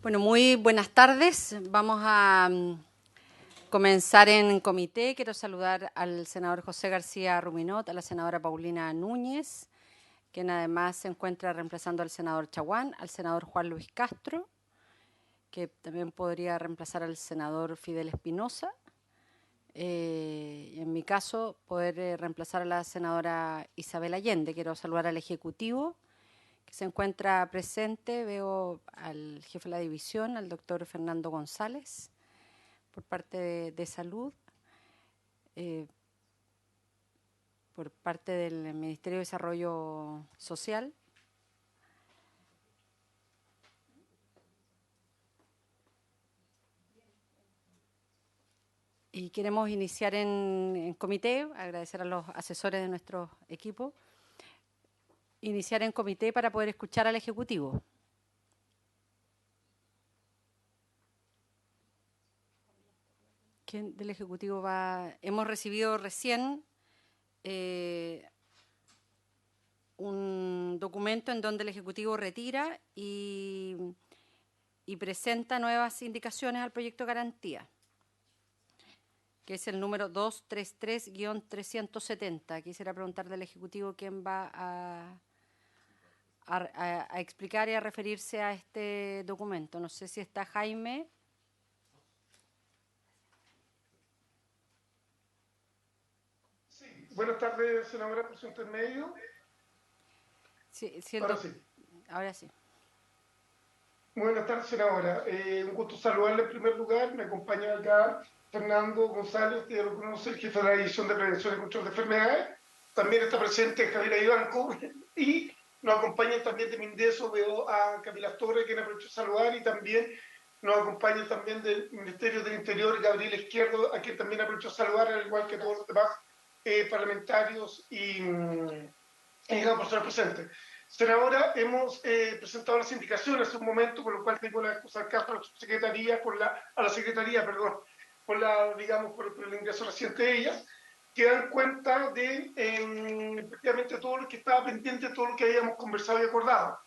Bueno, muy buenas tardes. Vamos a comenzar en comité. Quiero saludar al senador José García Ruminot, a la senadora Paulina Núñez, quien además se encuentra reemplazando al senador Chaguán, al senador Juan Luis Castro, que también podría reemplazar al senador Fidel Espinosa. Y en mi caso, poder reemplazar a la senadora Isabel Allende. Quiero saludar al Ejecutivo, que se encuentra presente. Veo al jefe de la división, al doctor Fernando González, por parte de Salud, por parte del Ministerio de Desarrollo Social. Y queremos iniciar en comité, agradecer a los asesores de nuestro equipo, iniciar en comité para poder escuchar al Ejecutivo. ¿Quién del Ejecutivo va? Hemos recibido recién un documento en donde el Ejecutivo retira y presenta nuevas indicaciones al proyecto de garantía, que es el número 233-370. Quisiera preguntar del Ejecutivo quién va a explicar y a referirse a este documento. No sé si está Jaime. Sí, buenas tardes, senadora, por su intermedio. Sí, Ahora sí. Ahora sí. Buenas tardes, senadora. Un gusto saludarle en primer lugar. Me acompaña acá Fernando González, que ya lo conoce, el jefe de la División de Prevención y Control de Enfermedades. También está presente Javier Ibanco y nos acompaña también de Mindeso, veo a Camila Torres, quien aprovecho de saludar, y también nos acompaña también del Ministerio del Interior, Gabriel Izquierdo, a quien también aprovecho de saludar, al igual que todos los demás parlamentarios y las personas presentes. Senadora, hemos presentado las indicaciones hace un momento, por lo cual tengo la excusa caso a la subsecretaría, a la secretaría, perdón, por el ingreso reciente de ellas, que dan cuenta de efectivamente todo lo que estaba pendiente, todo lo que habíamos conversado y acordado.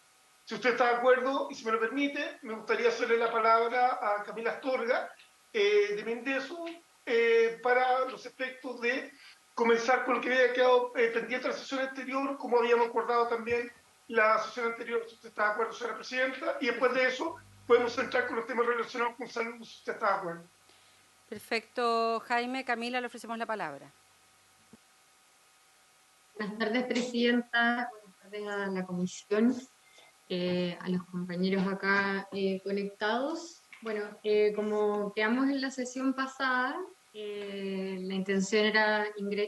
Si usted está de acuerdo y si me lo permite, me gustaría hacerle la palabra a Camila Astorga de Mendezo para los efectos de comenzar con lo que había quedado pendiente de la sesión anterior, como habíamos acordado también la sesión anterior, si usted está de acuerdo, señora presidenta, y después de eso podemos entrar con los temas relacionados con salud, si usted está de acuerdo. Perfecto, Jaime. Camila, le ofrecemos la palabra. Buenas tardes, presidenta. Buenas tardes a la comisión, a los compañeros acá conectados. Bueno, como quedamos en la sesión pasada, la intención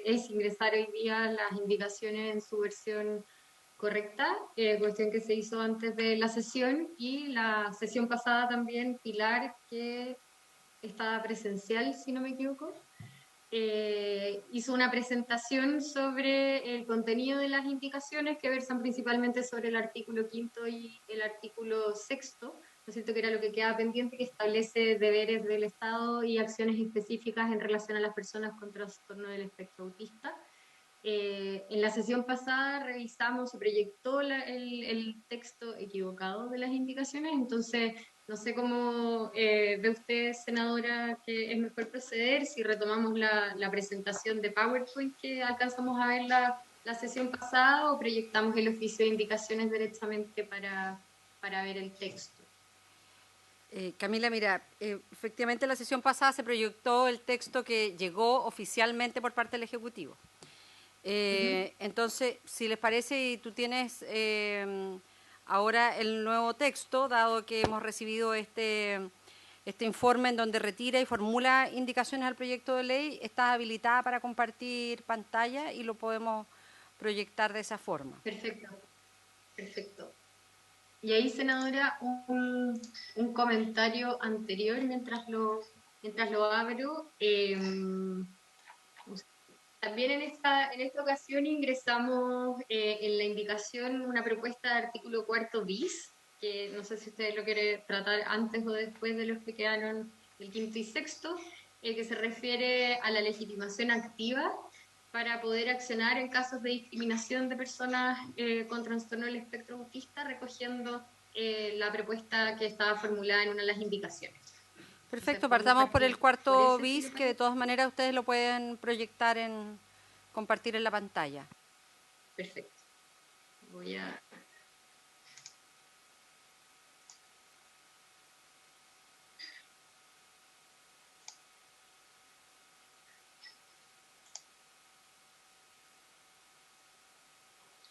es ingresar hoy día las indicaciones en su versión correcta, cuestión que se hizo antes de la sesión, y la sesión pasada también Pilar, que estaba presencial, si no me equivoco, hizo una presentación sobre el contenido de las indicaciones, que versan principalmente sobre el artículo 5º y el artículo 6º, ¿no es cierto?, que era lo que queda pendiente, que establece deberes del Estado y acciones específicas en relación a las personas con trastorno del espectro autista. En la sesión pasada revisamos y proyectó el texto equivocado de las indicaciones, entonces no sé cómo ve usted, senadora, que es mejor proceder, si retomamos la presentación de PowerPoint que alcanzamos a ver la sesión pasada, o proyectamos el oficio de indicaciones directamente para ver el texto. Camila, mira, efectivamente la sesión pasada se proyectó el texto que llegó oficialmente por parte del Ejecutivo. Entonces, si les parece, y tú tienes ahora el nuevo texto, dado que hemos recibido este informe en donde retira y formula indicaciones al proyecto de ley, estás habilitada para compartir pantalla y lo podemos proyectar de esa forma. Perfecto, perfecto. Y ahí, senadora, un comentario anterior mientras lo abro. También en esta ocasión ingresamos en la indicación una propuesta de artículo 4º bis, que no sé si usted lo quiere tratar antes o después de los que quedaron el 5º y 6º, que se refiere a la legitimación activa para poder accionar en casos de discriminación de personas con trastorno del espectro autista, recogiendo la propuesta que estaba formulada en una de las indicaciones. Perfecto, Entonces, partamos por el cuarto por bis, que de todas maneras ustedes lo pueden proyectar compartir en la pantalla. Perfecto. Voy a...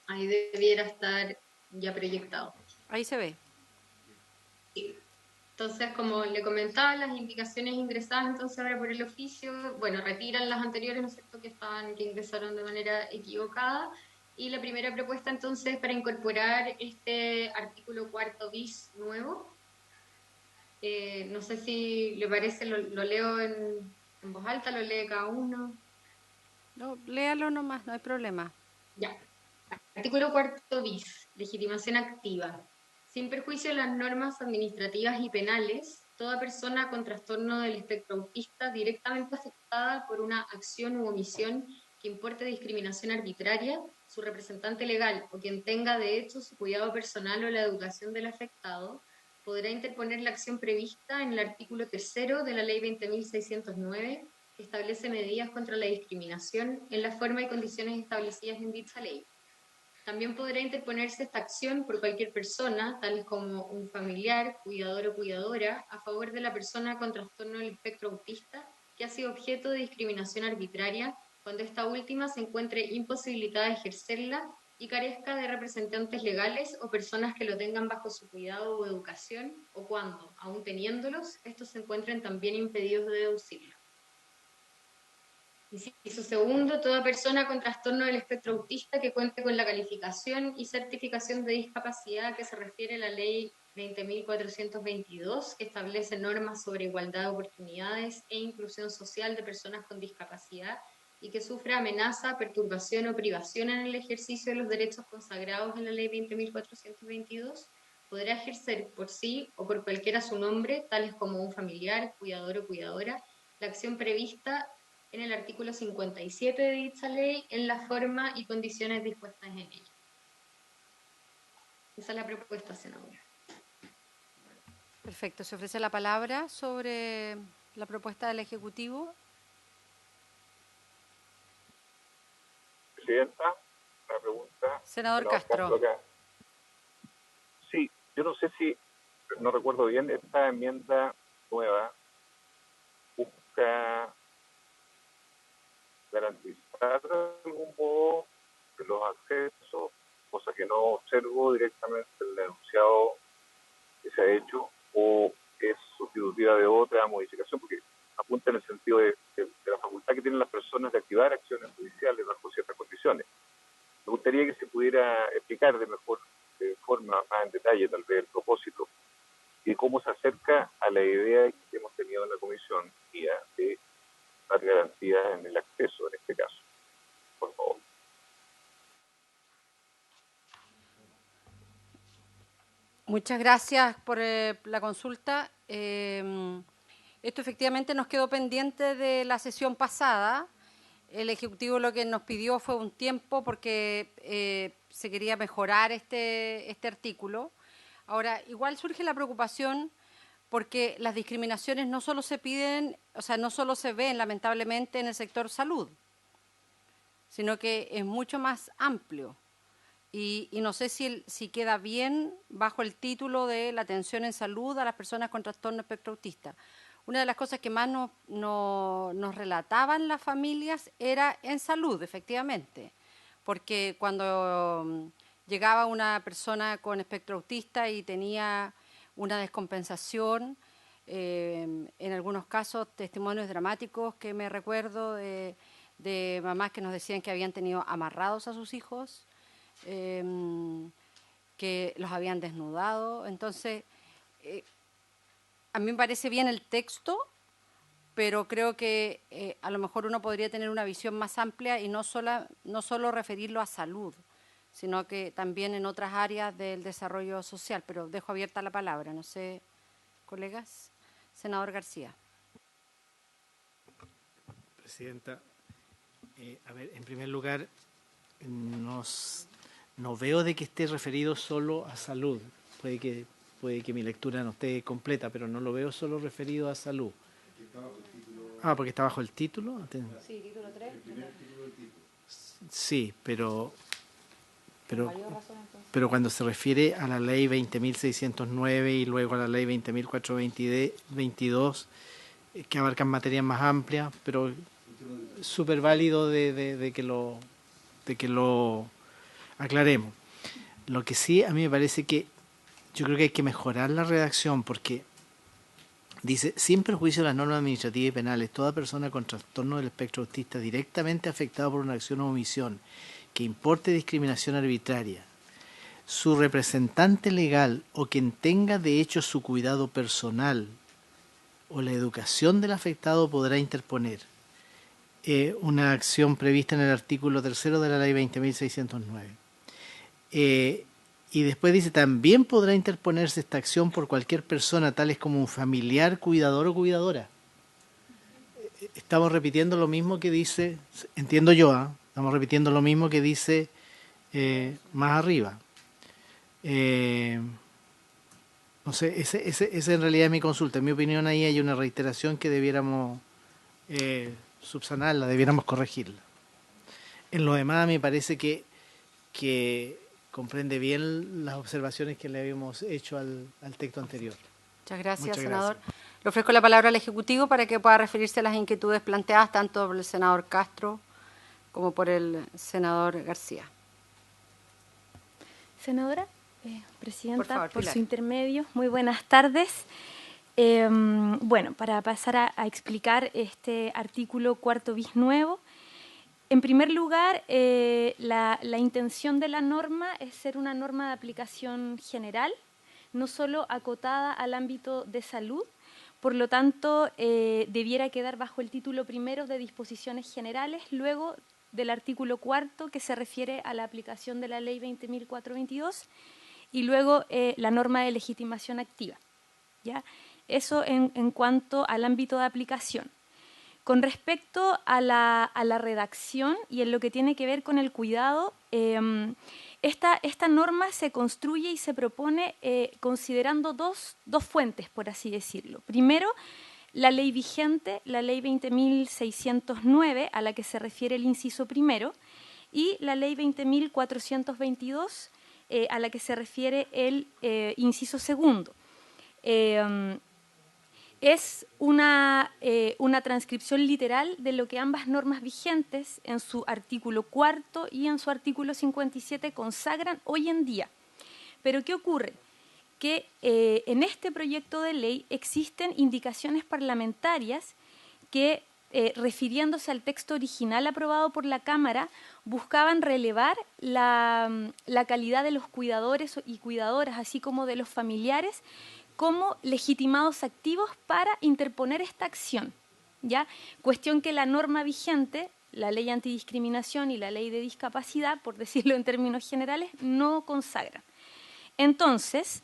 Ahí debiera estar ya proyectado. Ahí se ve. Sí. Entonces, como le comentaba, las indicaciones ingresadas entonces ahora por el oficio, bueno, retiran las anteriores, ¿no es cierto?, que ingresaron de manera equivocada. Y la primera propuesta entonces para incorporar este artículo cuarto bis nuevo. No sé si le parece, lo leo en voz alta, lo lee cada uno. No, léalo nomás, no hay problema. Ya. Artículo cuarto bis, legitimación activa. Sin perjuicio de las normas administrativas y penales, toda persona con trastorno del espectro autista directamente afectada por una acción u omisión que importe discriminación arbitraria, su representante legal o quien tenga de hecho su cuidado personal o la educación del afectado, podrá interponer la acción prevista en el artículo 3º de la Ley 20.609, que establece medidas contra la discriminación en la forma y condiciones establecidas en dicha ley. También podrá interponerse esta acción por cualquier persona, tales como un familiar, cuidador o cuidadora, a favor de la persona con trastorno del espectro autista que ha sido objeto de discriminación arbitraria cuando esta última se encuentre imposibilitada de ejercerla y carezca de representantes legales o personas que lo tengan bajo su cuidado o educación, o cuando, aun teniéndolos, estos se encuentren también impedidos de deducirla. Inciso segundo, toda persona con trastorno del espectro autista que cuente con la calificación y certificación de discapacidad a que se refiere la Ley 20.422, que establece normas sobre igualdad de oportunidades e inclusión social de personas con discapacidad y que sufra amenaza, perturbación o privación en el ejercicio de los derechos consagrados en la Ley 20.422, podrá ejercer por sí o por cualquiera su nombre, tales como un familiar, cuidador o cuidadora, la acción prevista en el artículo 57 de dicha ley en la forma y condiciones dispuestas en ella. Esa es la propuesta, senadora. Perfecto. ¿Se ofrece la palabra sobre la propuesta del Ejecutivo? Presidenta, una pregunta. Senador Castro. Acá. Sí, yo no sé si, no recuerdo bien, esta enmienda nueva busca garantizar de algún modo los accesos, cosa que no observo directamente en el enunciado que se ha hecho, o es sustitutiva de otra modificación, porque apunta en el sentido de la facultad que tienen las personas de activar acciones judiciales bajo ciertas condiciones. Me gustaría que se pudiera explicar de mejor forma, más en detalle, tal vez, el propósito y cómo se acerca a la idea que hemos tenido en la comisión de dar garantías en el acceso, en este caso. Por favor. Muchas gracias por la consulta. Esto efectivamente nos quedó pendiente de la sesión pasada. El Ejecutivo lo que nos pidió fue un tiempo porque se quería mejorar este artículo. Ahora, igual surge la preocupación porque las discriminaciones no solo se piden, o sea, no solo se ven lamentablemente en el sector salud, sino que es mucho más amplio. Y no sé si queda bien bajo el título de la atención en salud a las personas con trastorno espectro autista. Una de las cosas que más nos relataban las familias era en salud, efectivamente, porque cuando llegaba una persona con espectro autista y tenía una descompensación, en algunos casos testimonios dramáticos que me recuerdo de mamás que nos decían que habían tenido amarrados a sus hijos, que los habían desnudado. Entonces, a mí me parece bien el texto, pero creo que a lo mejor uno podría tener una visión más amplia y no solo referirlo a salud, sino que también en otras áreas del desarrollo social. Pero dejo abierta la palabra, no sé, colegas. Senador García. Presidenta, a ver, en primer lugar, no veo de que esté referido solo a salud. puede que mi lectura no esté completa, pero no lo veo solo referido a salud. Porque está bajo el título. Sí, título 3. Sí, pero cuando se refiere a la ley 20.609 y luego a la ley 20.422, que abarcan materias más amplias, pero súper válido de que lo aclaremos. Lo que sí, a mí me parece que yo creo que hay que mejorar la redacción, porque dice, sin perjuicio de las normas administrativas y penales, toda persona con trastorno del espectro autista directamente afectada por una acción o omisión que importe discriminación arbitraria, su representante legal o quien tenga de hecho su cuidado personal o la educación del afectado podrá interponer una acción prevista en el artículo 3 de la ley 20.609. Y después dice, también podrá interponerse esta acción por cualquier persona, tales como un familiar, cuidador o cuidadora. Estamos repitiendo lo mismo que dice, entiendo yo, estamos repitiendo lo mismo que dice más arriba. No sé, esa en realidad es mi consulta. En mi opinión, ahí hay una reiteración que debiéramos subsanarla, debiéramos corregirla. En lo demás, me parece que comprende bien las observaciones que le habíamos hecho al texto anterior. Muchas gracias, Muchas senador. gracias. Le ofrezco la palabra al Ejecutivo para que pueda referirse a las inquietudes planteadas tanto por el senador Castro como por el senador García. Senadora, presidenta, Por favor, por Pilar. su intermedio, muy buenas tardes. Bueno, para pasar a explicar este artículo 4 bis nuevo, en primer lugar, la intención de la norma es ser una norma de aplicación general, no solo acotada al ámbito de salud. Por lo tanto, debiera quedar bajo el título primero de disposiciones generales, luego del artículo 4 que se refiere a la aplicación de la ley 20.422 y luego la norma de legitimación activa. ¿Ya? Eso en cuanto al ámbito de aplicación. Con respecto a la redacción y en lo que tiene que ver con el cuidado, esta norma se construye y se propone considerando dos fuentes, por así decirlo. Primero, la ley vigente, la ley 20.609, a la que se refiere el inciso primero, y la ley 20.422, a la que se refiere el inciso segundo. Es una transcripción literal de lo que ambas normas vigentes en su artículo 4 y en su artículo 57 consagran hoy en día. Pero ¿qué ocurre? Que en este proyecto de ley existen indicaciones parlamentarias que, refiriéndose al texto original aprobado por la Cámara, buscaban relevar la calidad de los cuidadores y cuidadoras, así como de los familiares, como legitimados activos para interponer esta acción, ¿ya? Cuestión que la norma vigente, la ley antidiscriminación y la ley de discapacidad, por decirlo en términos generales, no consagran. Entonces,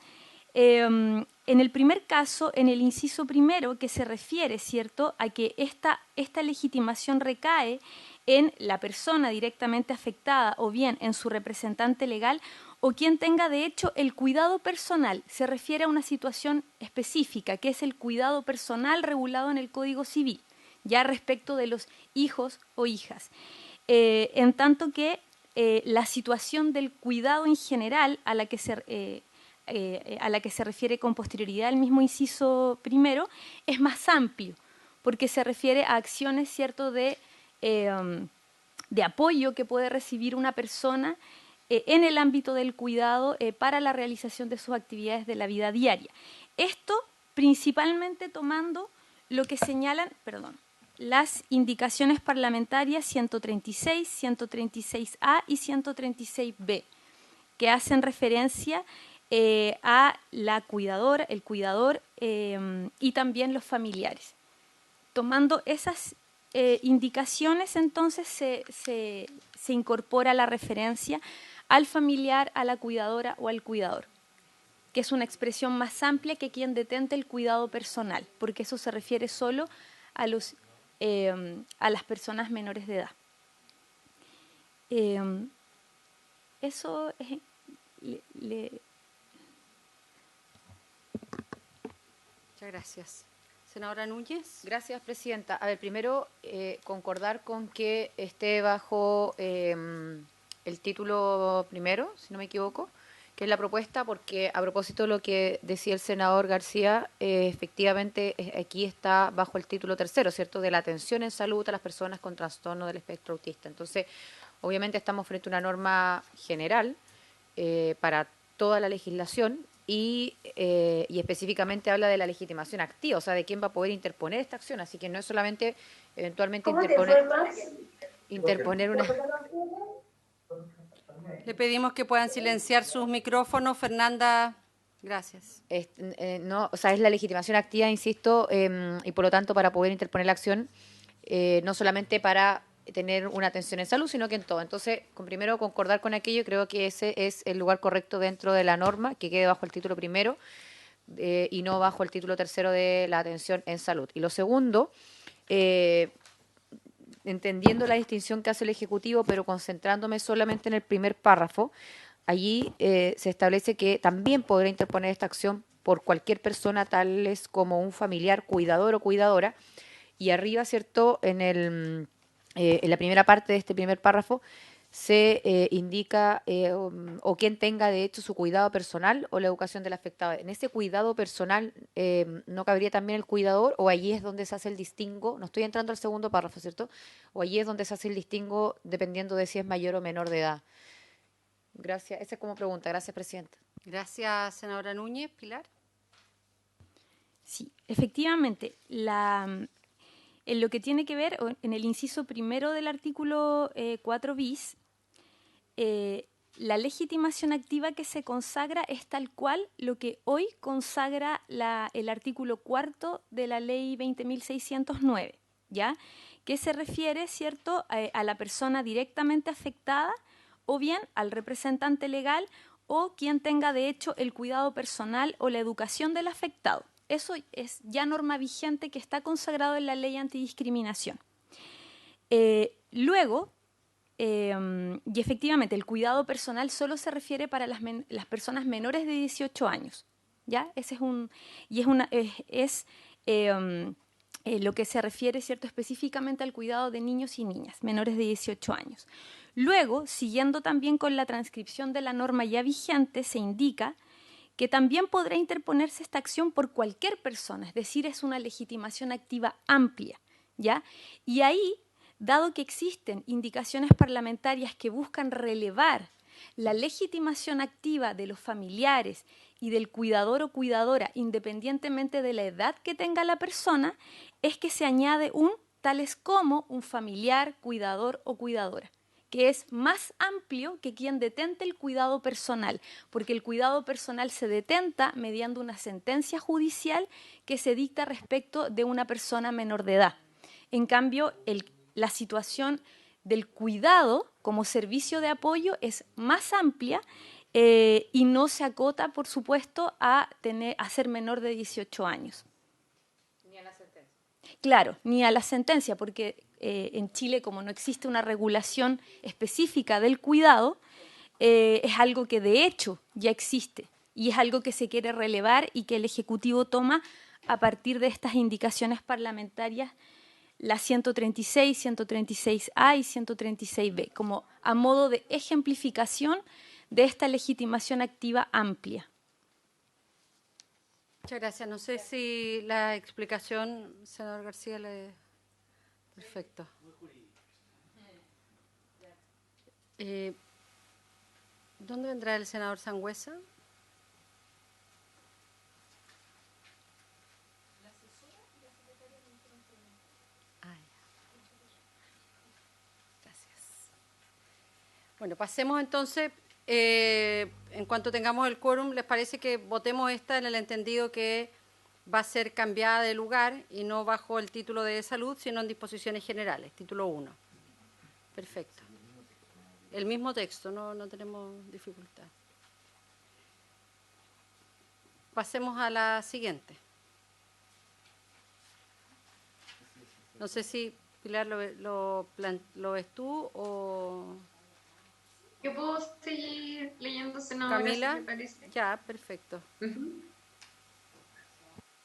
en el primer caso, en el inciso primero, que se refiere, ¿cierto?, a que esta legitimación recae en la persona directamente afectada o bien en su representante legal o quien tenga de hecho el cuidado personal, se refiere a una situación específica, que es el cuidado personal regulado en el Código Civil, ya respecto de los hijos o hijas. En tanto que la situación del cuidado en general a la que se refiere con posterioridad el mismo inciso primero es más amplio, porque se refiere a acciones, ¿cierto?, de apoyo que puede recibir una persona en el ámbito del cuidado para la realización de sus actividades de la vida diaria. Esto principalmente tomando lo que señalan, las indicaciones parlamentarias 136, 136A y 136B, que hacen referencia a la cuidadora, el cuidador y también los familiares. Tomando esas indicaciones, entonces se incorpora la referencia al familiar, a la cuidadora o al cuidador, que es una expresión más amplia que quien detente el cuidado personal, porque eso se refiere solo a las personas menores de edad. Eso es, Muchas gracias. Senadora Núñez. Gracias, Presidenta. A ver, primero, concordar con que esté bajo el título primero, si no me equivoco, que es la propuesta, porque a propósito de lo que decía el senador García, efectivamente aquí está bajo el título tercero, ¿cierto?, de la atención en salud a las personas con trastorno del espectro autista. Entonces, obviamente estamos frente a una norma general para toda la legislación y específicamente habla de la legitimación activa, o sea, de quién va a poder interponer esta acción. Así que no es solamente eventualmente interponer una... Le pedimos que puedan silenciar sus micrófonos. Fernanda, gracias. No, o sea, es la legitimación activa, insisto, y por lo tanto para poder interponer la acción, no solamente para tener una atención en salud, sino que en todo. Entonces, primero concordar con aquello, creo que ese es el lugar correcto dentro de la norma, que quede bajo el título primero y no bajo el título tercero de la atención en salud. Y lo segundo, entendiendo la distinción que hace el Ejecutivo, pero concentrándome solamente en el primer párrafo, allí se establece que también podrá interponer esta acción por cualquier persona, tales como un familiar, cuidador o cuidadora, y arriba, ¿cierto?, en la primera parte de este primer párrafo se indica o quien tenga de hecho su cuidado personal o la educación del afectado. En ese cuidado personal no cabría también el cuidador, o allí es donde se hace el distingo, no estoy entrando al segundo párrafo, ¿cierto? O allí es donde se hace el distingo dependiendo de si es mayor o menor de edad. Gracias, esa es como pregunta. Gracias, Presidenta. Gracias, senadora Núñez. Pilar. Sí, efectivamente, en lo que tiene que ver, en el inciso primero del artículo 4 bis, la legitimación activa que se consagra es tal cual lo que hoy consagra el artículo cuarto de la ley 20.609, ¿ya? Que se refiere, ¿cierto?, a la persona directamente afectada o bien al representante legal o quien tenga de hecho el cuidado personal o la educación del afectado. Eso es ya norma vigente que está consagrado en la ley antidiscriminación. Luego, y efectivamente, el cuidado personal solo se refiere para las personas menores de 18 años. ¿Ya? Ese es lo que se refiere, ¿cierto?, específicamente al cuidado de niños y niñas menores de 18 años. Luego, siguiendo también con la transcripción de la norma ya vigente, se indica que también podrá interponerse esta acción por cualquier persona, es decir, es una legitimación activa amplia, ¿ya? Y ahí, dado que existen indicaciones parlamentarias que buscan relevar la legitimación activa de los familiares y del cuidador o cuidadora, independientemente de la edad que tenga la persona, es que se añade tales como un familiar, cuidador o cuidadora, que es más amplio que quien detente el cuidado personal, porque el cuidado personal se detenta mediante una sentencia judicial que se dicta respecto de una persona menor de edad. En cambio, la situación del cuidado como servicio de apoyo es más amplia y no se acota, por supuesto, a ser menor de 18 años. Ni a la sentencia. Claro, ni a la sentencia, porque en Chile, como no existe una regulación específica del cuidado, es algo que de hecho ya existe y es algo que se quiere relevar y que el Ejecutivo toma a partir de estas indicaciones parlamentarias, las 136, 136A y 136B, como a modo de ejemplificación de esta legitimación activa amplia. Muchas gracias. No sé si la explicación, senador García, le... Perfecto. ¿Dónde vendrá el senador Sangüesa? Gracias. Bueno, pasemos entonces, en cuanto tengamos el quórum, ¿les parece que votemos esta en el entendido que va a ser cambiada de lugar y no bajo el título de salud, sino en disposiciones generales, título 1? Perfecto. El mismo texto, no tenemos dificultad. Pasemos a la siguiente. No sé si, Pilar, lo ves tú o... Yo puedo seguir leyendo, senadora, Camila, si me parece. ya, perfecto.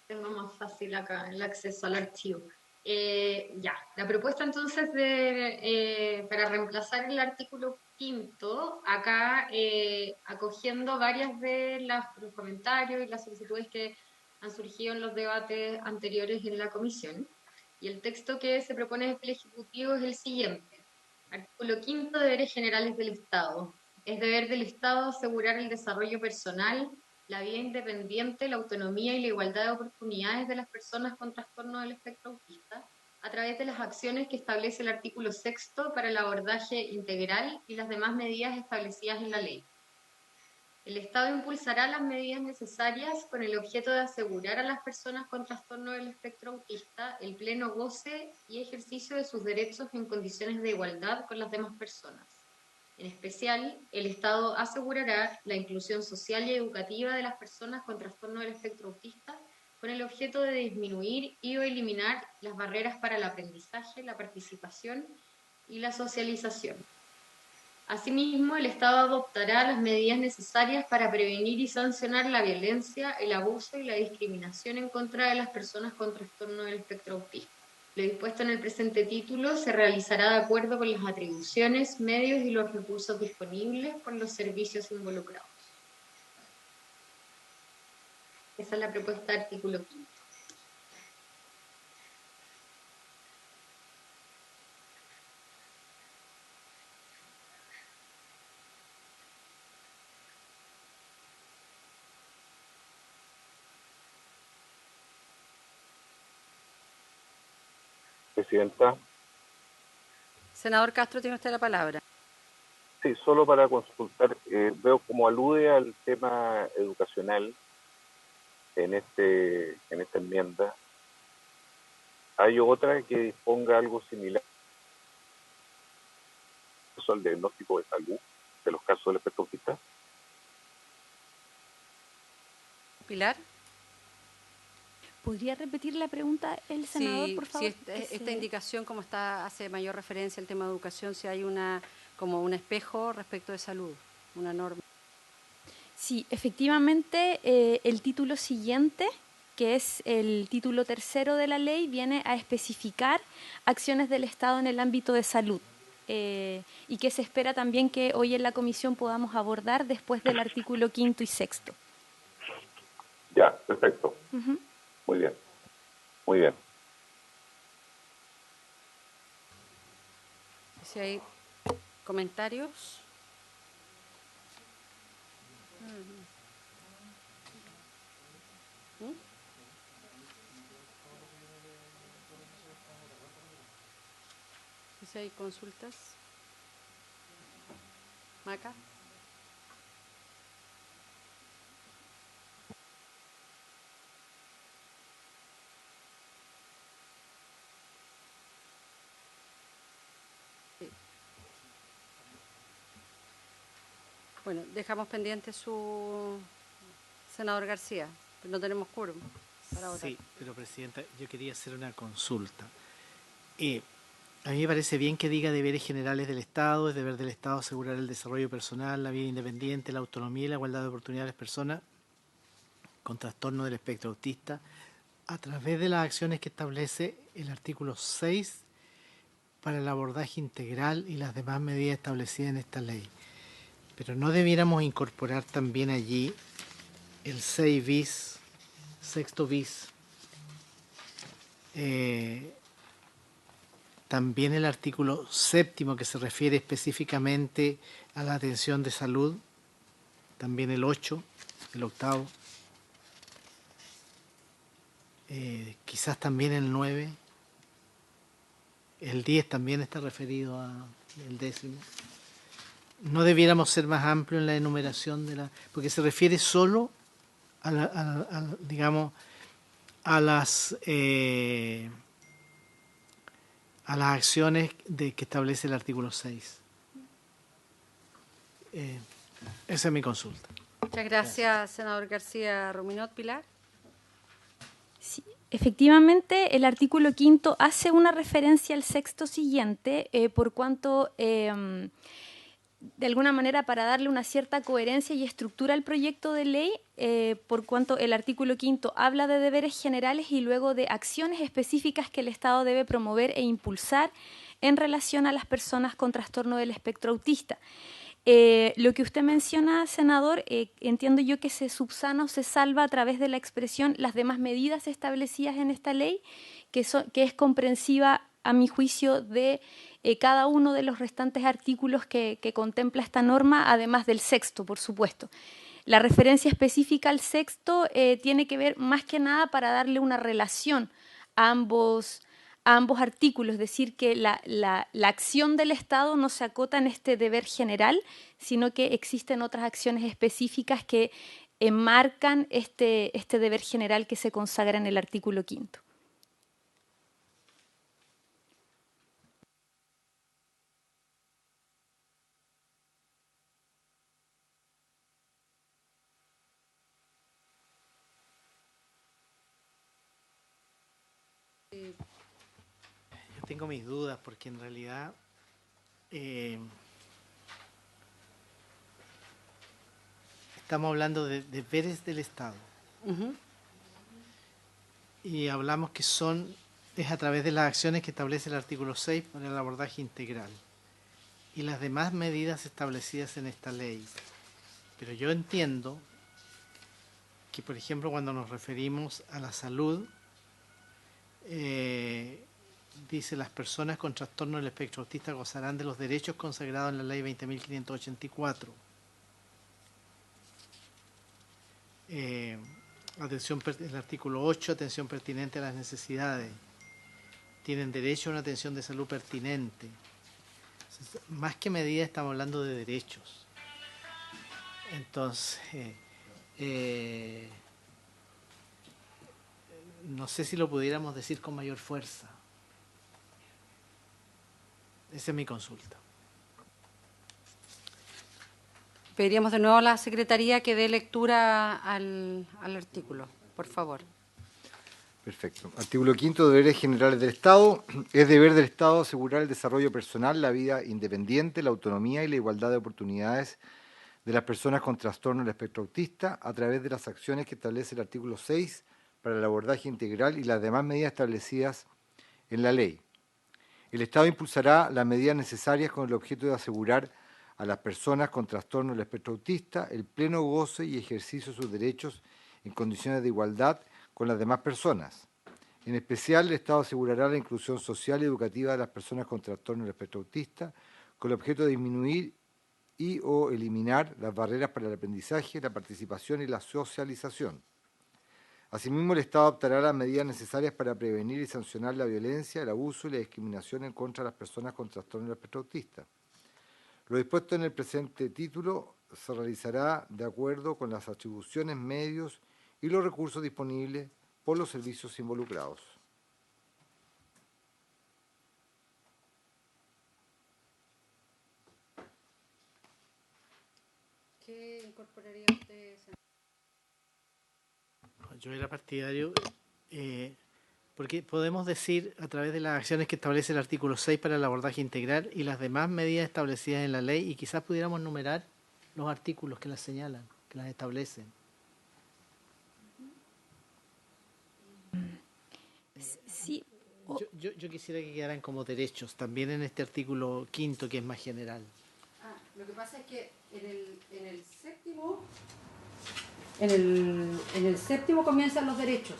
tengo más fácil acá el acceso al archivo. La propuesta entonces para reemplazar el artículo 5º, acá acogiendo varias de los comentarios y las solicitudes que han surgido en los debates anteriores en la comisión. Y el texto que se propone desde el Ejecutivo es el siguiente. Artículo 5º, deberes generales del Estado. Es deber del Estado asegurar el desarrollo personal, la vida independiente, la autonomía y la igualdad de oportunidades de las personas con trastorno del espectro autista a través de las acciones que establece el artículo 6º para el abordaje integral y las demás medidas establecidas en la ley. El Estado impulsará las medidas necesarias con el objeto de asegurar a las personas con trastorno del espectro autista el pleno goce y ejercicio de sus derechos en condiciones de igualdad con las demás personas. En especial, el Estado asegurará la inclusión social y educativa de las personas con trastorno del espectro autista con el objeto de disminuir y o eliminar las barreras para el aprendizaje, la participación y la socialización. Asimismo, el Estado adoptará las medidas necesarias para prevenir y sancionar la violencia, el abuso y la discriminación en contra de las personas con trastorno del espectro autista. Lo dispuesto en el presente título se realizará de acuerdo con las atribuciones, medios y los recursos disponibles por los servicios involucrados. Esa es la propuesta de artículo 5. Presidenta. Senador Castro, tiene usted la palabra. Sí, solo para consultar, veo como alude al tema educacional en esta enmienda. ¿Hay otra que disponga algo similar al diagnóstico de salud de los casos del espectro autista? Pilar. ¿Podría repetir la pregunta el senador, por favor? Sí, esta indicación, como hace mayor referencia al tema de educación, si hay como un espejo respecto de salud, una norma. Sí, efectivamente, el título siguiente, que es el título 3º de la ley, viene a especificar acciones del Estado en el ámbito de salud, y que se espera también que hoy en la comisión podamos abordar después del artículo 5º y 6º. Ya, perfecto. Uh-huh. Muy bien, muy bien. Si hay comentarios. ¿Mm? Si hay consultas. Maca. Bueno, dejamos pendiente su senador García, pero no tenemos quórum para votar. Sí, pero Presidenta, yo quería hacer una consulta. A mí me parece bien que diga deberes generales del Estado, es deber del Estado asegurar el desarrollo personal, la vida independiente, la autonomía y la igualdad de oportunidades de las personas con trastorno del espectro autista a través de las acciones que establece el artículo 6 para el abordaje integral y las demás medidas establecidas en esta ley. Pero no debiéramos incorporar también allí el 6 bis, sexto bis, también el artículo 7º que se refiere específicamente a la atención de salud, también el 8, el 8º, quizás también el 9, el 10 también está referido al 10º. No debiéramos ser más amplios en la enumeración porque se refiere solo a las acciones que establece el artículo 6. Esa es mi consulta. Muchas gracias, senador García Ruminot. Pilar. Sí, efectivamente, el artículo 5º hace una referencia al 6º siguiente, por cuanto de alguna manera para darle una cierta coherencia y estructura al proyecto de ley, por cuanto el artículo 5º habla de deberes generales y luego de acciones específicas que el Estado debe promover e impulsar en relación a las personas con trastorno del espectro autista. Lo que usted menciona, senador, entiendo yo que se subsana o se salva a través de la expresión las demás medidas establecidas en esta ley, que es comprensiva, a mi juicio, de cada uno de los restantes artículos que contempla esta norma, además del 6º, por supuesto. La referencia específica al 6º tiene que ver más que nada para darle una relación a ambos artículos, es decir, que la acción del Estado no se acota en este deber general, sino que existen otras acciones específicas que enmarcan este deber general que se consagra en el artículo 5º. Tengo mis dudas porque en realidad estamos hablando de deberes del Estado. Y hablamos que es a través de las acciones que establece el artículo 6 para el abordaje integral y las demás medidas establecidas en esta ley. Pero yo entiendo que, por ejemplo, cuando nos referimos a la salud, dice, las personas con trastorno del espectro autista gozarán de los derechos consagrados en la ley 20.584. El artículo 8, atención pertinente a las necesidades. Tienen derecho a una atención de salud pertinente. Entonces, más que medidas, estamos hablando de derechos. Entonces, no sé si lo pudiéramos decir con mayor fuerza. Esa es mi consulta. Pediríamos de nuevo a la Secretaría que dé lectura al artículo, por favor. Perfecto. Artículo 5º, deberes generales del Estado. Es deber del Estado asegurar el desarrollo personal, la vida independiente, la autonomía y la igualdad de oportunidades de las personas con trastorno del espectro autista a través de las acciones que establece el artículo 6 para el abordaje integral y las demás medidas establecidas en la ley. El Estado impulsará las medidas necesarias con el objeto de asegurar a las personas con trastorno del espectro autista el pleno goce y ejercicio de sus derechos en condiciones de igualdad con las demás personas. En especial, el Estado asegurará la inclusión social y educativa de las personas con trastorno del espectro autista con el objeto de disminuir y o eliminar las barreras para el aprendizaje, la participación y la socialización. Asimismo, el Estado adoptará las medidas necesarias para prevenir y sancionar la violencia, el abuso y la discriminación en contra de las personas con trastorno del espectro autista. Lo dispuesto en el presente título se realizará de acuerdo con las atribuciones, medios y los recursos disponibles por los servicios involucrados. ¿Qué incorporaría usted? Yo era partidario, porque podemos decir a través de las acciones que establece el artículo 6 para el abordaje integral y las demás medidas establecidas en la ley, y quizás pudiéramos numerar los artículos que las señalan, que las establecen. Sí. Yo quisiera que quedaran como derechos, también en este artículo 5º, que es más general. Lo que pasa es que en el séptimo... En el séptimo comienzan los derechos,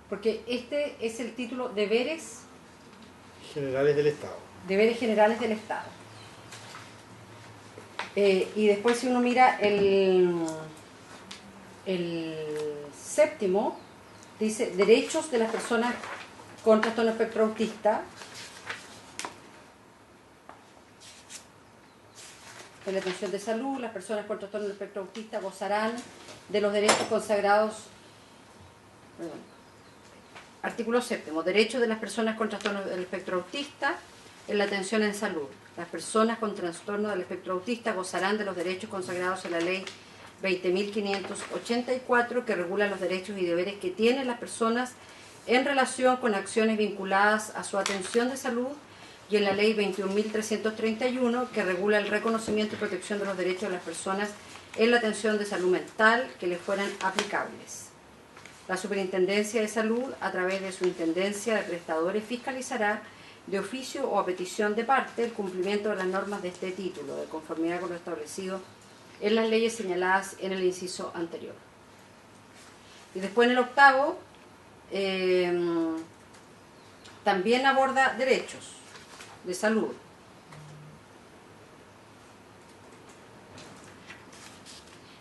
porque este es el título Deberes Generales del Estado. Deberes generales del Estado. Y después, si uno mira el séptimo, dice derechos de las personas con trastorno espectro autista. En la atención de salud, las personas con trastorno del espectro autista gozarán de los derechos consagrados. Artículo 7. Derechos de las personas con trastorno del espectro autista en la atención en salud. Las personas con trastorno del espectro autista gozarán de los derechos consagrados en la ley 20.584, que regula los derechos y deberes que tienen las personas en relación con acciones vinculadas a su atención de salud, y en la Ley 21.331, que regula el reconocimiento y protección de los derechos de las personas en la atención de salud mental que les fueran aplicables. La Superintendencia de Salud, a través de su Intendencia de Prestadores, fiscalizará de oficio o a petición de parte el cumplimiento de las normas de este título, de conformidad con lo establecido en las leyes señaladas en el inciso anterior. Y después en el octavo, también aborda derechos de salud.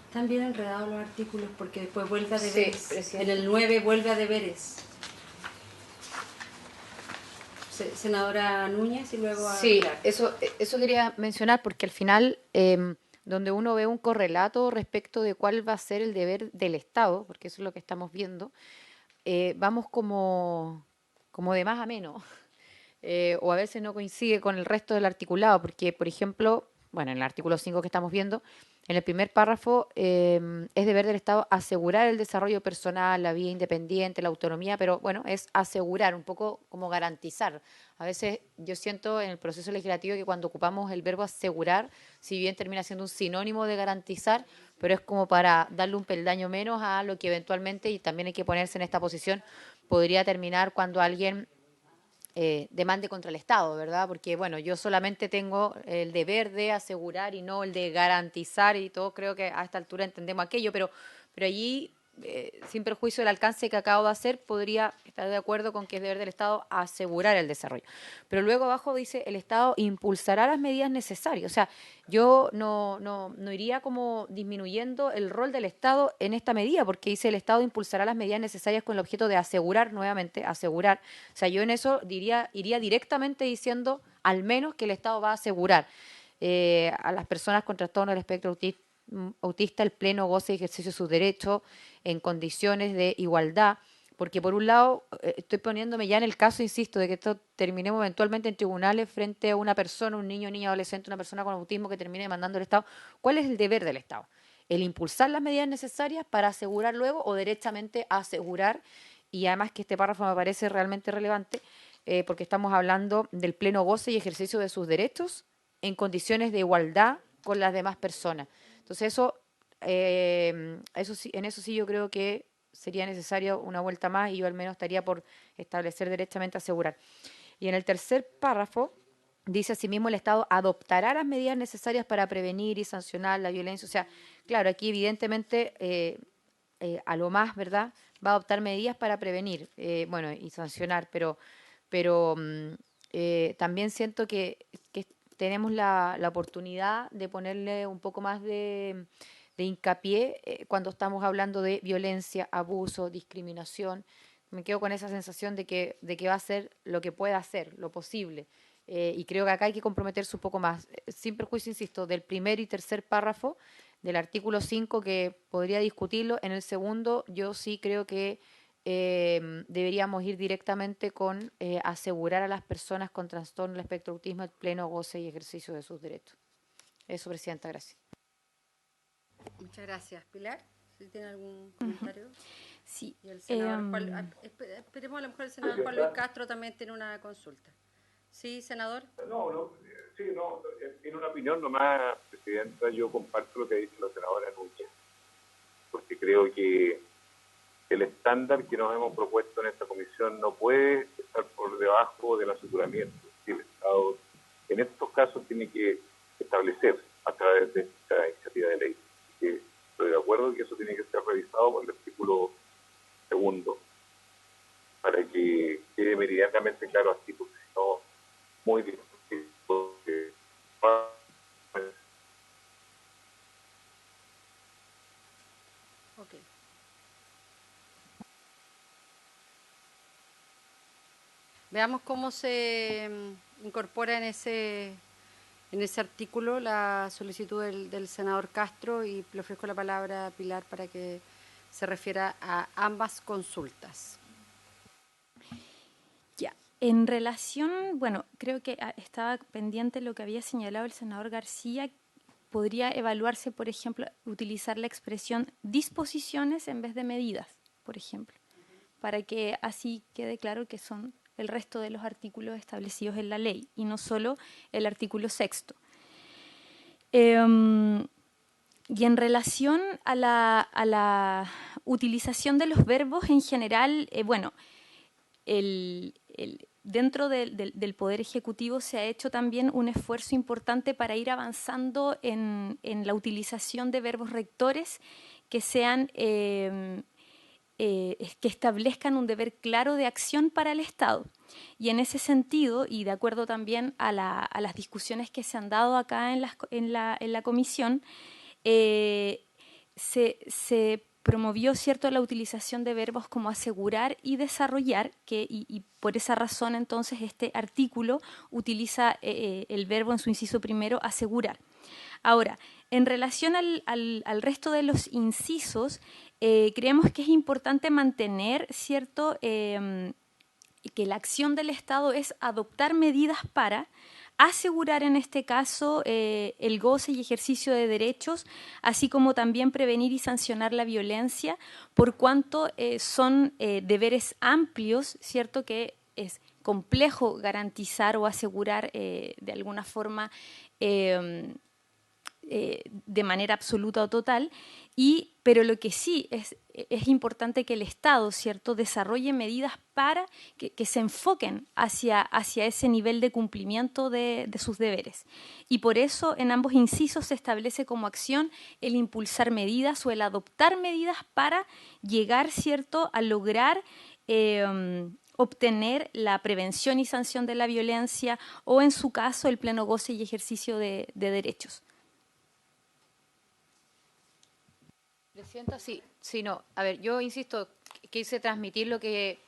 Están bien enredados los artículos porque después vuelve a deberes. Sí, en el 9 vuelve a deberes. Senadora Núñez y luego a Sí, Pilar. eso quería mencionar porque al final, donde uno ve un correlato respecto de cuál va a ser el deber del Estado, porque eso es lo que estamos viendo, vamos como de más a menos, o a veces no coincide con el resto del articulado, porque, por ejemplo, bueno, en el artículo 5 que estamos viendo, en el primer párrafo es deber del Estado asegurar el desarrollo personal, la vida independiente, la autonomía, pero bueno, es asegurar, un poco como garantizar. A veces yo siento en el proceso legislativo que cuando ocupamos el verbo asegurar, si bien termina siendo un sinónimo de garantizar, pero es como para darle un peldaño menos a lo que eventualmente, y también hay que ponerse en esta posición, podría terminar cuando alguien demande contra el Estado, ¿verdad? Porque, bueno, yo solamente tengo el deber de asegurar y no el de garantizar, y todos creo que a esta altura entendemos aquello, pero allí, sin perjuicio del alcance que acabo de hacer, podría estar de acuerdo con que es deber del Estado asegurar el desarrollo. Pero luego abajo dice, el Estado impulsará las medidas necesarias. O sea, yo no iría como disminuyendo el rol del Estado en esta medida, porque dice el Estado impulsará las medidas necesarias con el objeto de asegurar, nuevamente, asegurar. O sea, yo en eso iría directamente diciendo al menos que el Estado va a asegurar a las personas con trastorno del espectro autista el pleno goce y ejercicio de sus derechos en condiciones de igualdad, porque por un lado estoy poniéndome ya en el caso, insisto, de que esto terminemos eventualmente en tribunales frente a una persona, un niño, niña, adolescente, una persona con autismo que termine demandando al Estado. ¿Cuál es el deber del Estado? ¿El impulsar las medidas necesarias para asegurar luego o derechamente asegurar? Y además que este párrafo me parece realmente relevante porque estamos hablando del pleno goce y ejercicio de sus derechos en condiciones de igualdad con las demás personas. Entonces en eso sí yo creo que sería necesario una vuelta más y yo al menos estaría por establecer derechamente asegurar. Y en el tercer párrafo dice asimismo el Estado adoptará las medidas necesarias para prevenir y sancionar la violencia. O sea, claro, aquí evidentemente a lo más, ¿verdad?, va a adoptar medidas para prevenir, bueno, y sancionar, pero también siento que tenemos la oportunidad de ponerle un poco más de hincapié cuando estamos hablando de violencia, abuso, discriminación. Me quedo con esa sensación de que va a hacer lo que pueda hacer, lo posible. Y creo que acá hay que comprometerse un poco más. Sin perjuicio, insisto, del primer y tercer párrafo del artículo 5, que podría discutirlo. En el segundo, yo sí creo que deberíamos ir directamente con asegurar a las personas con trastorno del espectro autismo el pleno goce y ejercicio de sus derechos. Eso, Presidenta, gracias. Muchas gracias. Pilar, ¿si tiene algún comentario? Sí. Y el senador esperemos, a lo mejor el senador Juan Luis Castro también tiene una consulta. ¿Sí, senador? En una opinión nomás, Presidenta, yo comparto lo que ha dicho la senadora Núñez, porque creo que el estándar que nos hemos propuesto en esta comisión no puede estar por debajo del aseguramiento. El Estado en estos casos tiene que establecer a través de esta iniciativa de ley. Así que estoy de acuerdo que eso tiene que ser revisado por el artículo 2 para que quede meridianamente claro así, porque si no, muy difícil. Okay. Veamos cómo se incorpora en ese artículo la solicitud del senador Castro, y le ofrezco la palabra a Pilar para que se refiera a ambas consultas. Ya, en relación, bueno, creo que estaba pendiente lo que había señalado el senador García. Podría evaluarse, por ejemplo, utilizar la expresión disposiciones en vez de medidas, por ejemplo, para que así quede claro que son el resto de los artículos establecidos en la ley y no solo el artículo 6º. Y en relación a la utilización de los verbos en general, bueno, dentro del Poder Ejecutivo se ha hecho también un esfuerzo importante para ir avanzando en la utilización de verbos rectores que sean que establezcan un deber claro de acción para el Estado. Y en ese sentido, y de acuerdo también a las discusiones que se han dado acá en la comisión, se promovió, ¿cierto?, la utilización de verbos como asegurar y desarrollar, y por esa razón entonces este artículo utiliza el verbo en su inciso primero, asegurar. Ahora, en relación al resto de los incisos, creemos que es importante mantener, ¿cierto?, que la acción del Estado es adoptar medidas para asegurar en este caso el goce y ejercicio de derechos, así como también prevenir y sancionar la violencia, por cuanto son deberes amplios, ¿cierto?, que es complejo garantizar o asegurar de alguna forma de manera absoluta o total, pero lo que sí es importante que el Estado, ¿cierto?, desarrolle medidas para que se enfoquen hacia ese nivel de cumplimiento de sus deberes. Y por eso en ambos incisos se establece como acción el impulsar medidas o el adoptar medidas para llegar, ¿cierto?, a lograr obtener la prevención y sanción de la violencia o, en su caso, el pleno goce y ejercicio de derechos. Presidenta, sí, no. A ver, yo insisto, quise transmitir lo que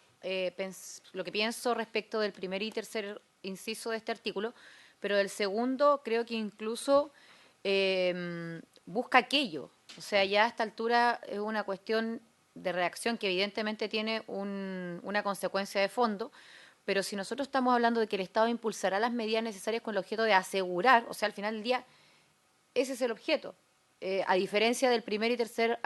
pienso respecto del primer y tercer inciso de este artículo, pero del segundo creo que incluso busca aquello. O sea, ya a esta altura es una cuestión de reacción que evidentemente tiene una consecuencia de fondo, pero si nosotros estamos hablando de que el Estado impulsará las medidas necesarias con el objeto de asegurar, o sea, al final del día, ese es el objeto. A diferencia del primer y tercer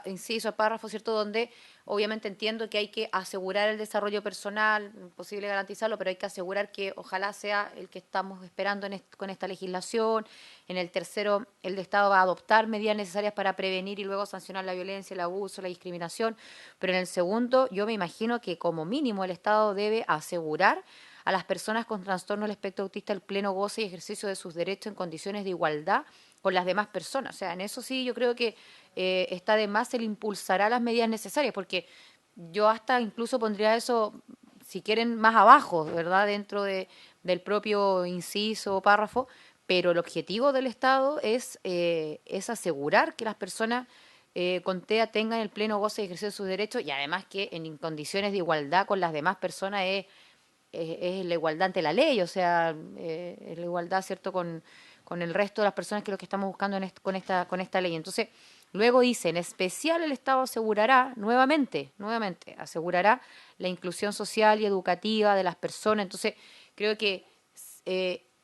inciso, párrafo, ¿cierto?, donde obviamente entiendo que hay que asegurar el desarrollo personal, imposible garantizarlo, pero hay que asegurar que ojalá sea el que estamos esperando con esta legislación. En el tercero, el Estado va a adoptar medidas necesarias para prevenir y luego sancionar la violencia, el abuso, la discriminación, pero en el segundo yo me imagino que como mínimo el Estado debe asegurar a las personas con trastorno del espectro autista el pleno goce y ejercicio de sus derechos en condiciones de igualdad con las demás personas. O sea, en eso sí yo creo que está de más el impulsará las medidas necesarias, porque yo hasta incluso pondría eso, si quieren, más abajo, ¿verdad?, dentro del propio inciso o párrafo, pero el objetivo del Estado es asegurar que las personas con TEA tengan el pleno goce y ejercicio de sus derechos, y además que en condiciones de igualdad con las demás personas es la igualdad ante la ley, o sea, es la igualdad, ¿cierto?, con el resto de las personas, que es lo que estamos buscando con esta ley. Entonces, luego dice, en especial el Estado asegurará, nuevamente, asegurará la inclusión social y educativa de las personas. Entonces, creo que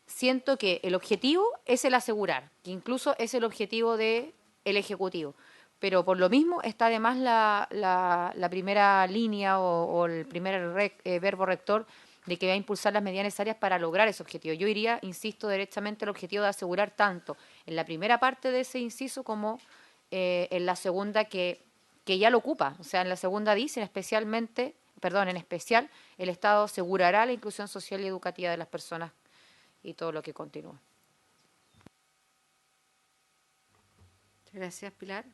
siento que el objetivo es el asegurar, que incluso es el objetivo del Ejecutivo. Pero por lo mismo está además la primera línea o el primer verbo rector de que va a impulsar las medidas necesarias para lograr ese objetivo. Yo iría, insisto, derechamente el objetivo de asegurar tanto en la primera parte de ese inciso como en la segunda que ya lo ocupa. O sea, en la segunda dice, en especial, el Estado asegurará la inclusión social y educativa de las personas y todo lo que continúa. Gracias, Pilar.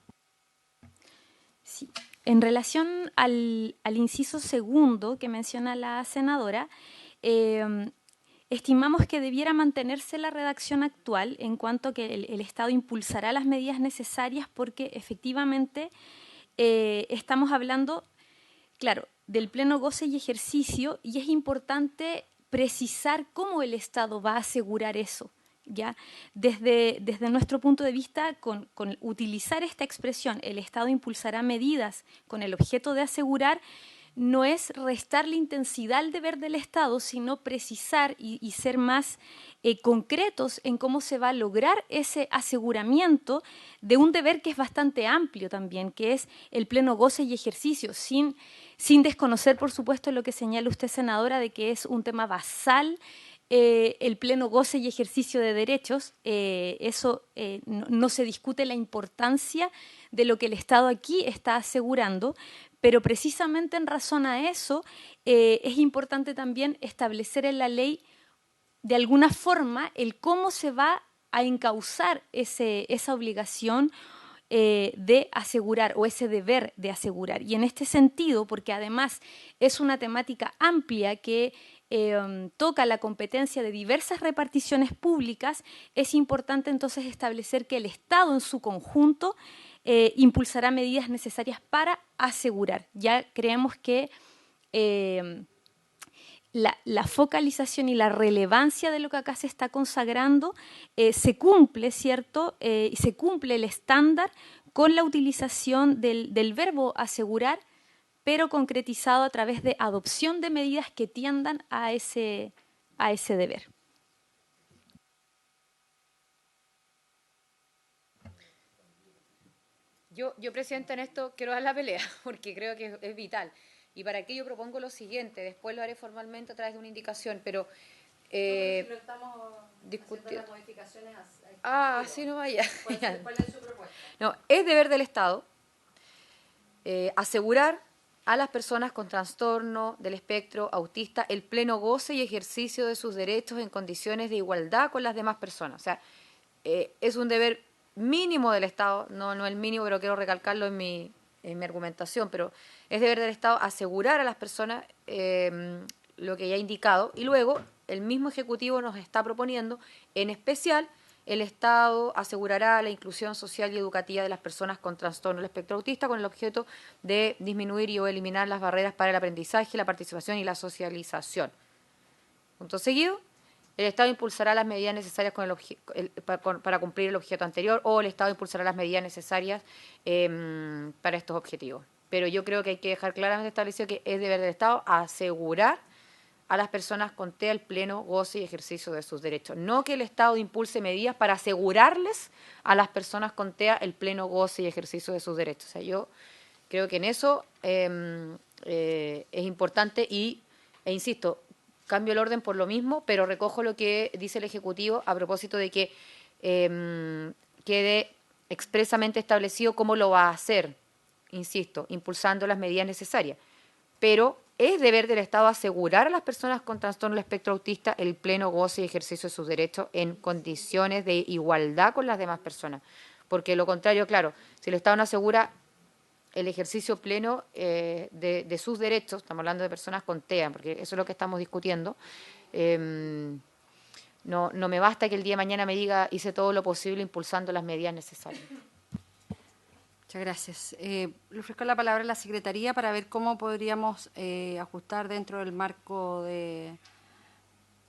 Sí. En relación al inciso segundo que menciona la senadora, estimamos que debiera mantenerse la redacción actual en cuanto que el Estado impulsará las medidas necesarias, porque efectivamente estamos hablando, claro, del pleno goce y ejercicio, y es importante precisar cómo el Estado va a asegurar eso. ¿Ya? Desde nuestro punto de vista, con utilizar esta expresión, el Estado impulsará medidas con el objeto de asegurar, no es restarle intensidad al deber del Estado, sino precisar y ser más concretos en cómo se va a lograr ese aseguramiento de un deber que es bastante amplio también, que es el pleno goce y ejercicio, sin desconocer, por supuesto, lo que señala usted, senadora, de que es un tema basal el pleno goce y ejercicio de derechos. No se discute la importancia de lo que el Estado aquí está asegurando, pero precisamente en razón a eso es importante también establecer en la ley de alguna forma el cómo se va a encauzar esa obligación de asegurar o ese deber de asegurar. Y en este sentido, porque además es una temática amplia que toca la competencia de diversas reparticiones públicas, es importante entonces establecer que el Estado en su conjunto impulsará medidas necesarias para asegurar. Ya creemos que la focalización y la relevancia de lo que acá se está consagrando se cumple, ¿cierto? Y se cumple el estándar con la utilización del verbo asegurar, pero concretizado a través de adopción de medidas que tiendan a ese deber. Yo, Presidenta, en esto quiero dar la pelea, porque creo que es vital. Y para aquello propongo lo siguiente, después lo haré formalmente a través de una indicación, pero... si no estamos discutiendo las modificaciones... sí, no vaya. ¿Cuál es su propuesta? No, es deber del Estado asegurar a las personas con trastorno del espectro autista el pleno goce y ejercicio de sus derechos en condiciones de igualdad con las demás personas. O sea, es un deber mínimo del Estado, no el mínimo, pero quiero recalcarlo en mi argumentación, pero es deber del Estado asegurar a las personas lo que ya he indicado, y luego el mismo Ejecutivo nos está proponiendo, en especial, el Estado asegurará la inclusión social y educativa de las personas con trastorno del espectro autista con el objeto de disminuir y o eliminar las barreras para el aprendizaje, la participación y la socialización. Punto seguido. El Estado impulsará las medidas necesarias para cumplir el objeto anterior, o el Estado impulsará las medidas necesarias para estos objetivos. Pero yo creo que hay que dejar claramente establecido que es deber del Estado asegurar a las personas con TEA el pleno goce y ejercicio de sus derechos. No que el Estado impulse medidas para asegurarles a las personas con TEA el pleno goce y ejercicio de sus derechos. O sea, yo creo que en eso es importante e insisto, cambio el orden por lo mismo, pero recojo lo que dice el Ejecutivo a propósito de que quede expresamente establecido cómo lo va a hacer, insisto, impulsando las medidas necesarias. Pero es deber del Estado asegurar a las personas con trastorno del espectro autista el pleno goce y ejercicio de sus derechos en condiciones de igualdad con las demás personas. Porque lo contrario, claro, si el Estado no asegura el ejercicio pleno de sus derechos, estamos hablando de personas con TEA, porque eso es lo que estamos discutiendo, no me basta que el día de mañana me diga hice todo lo posible impulsando las medidas necesarias. Muchas gracias. Le ofrezco la palabra a la Secretaría para ver cómo podríamos ajustar dentro del marco de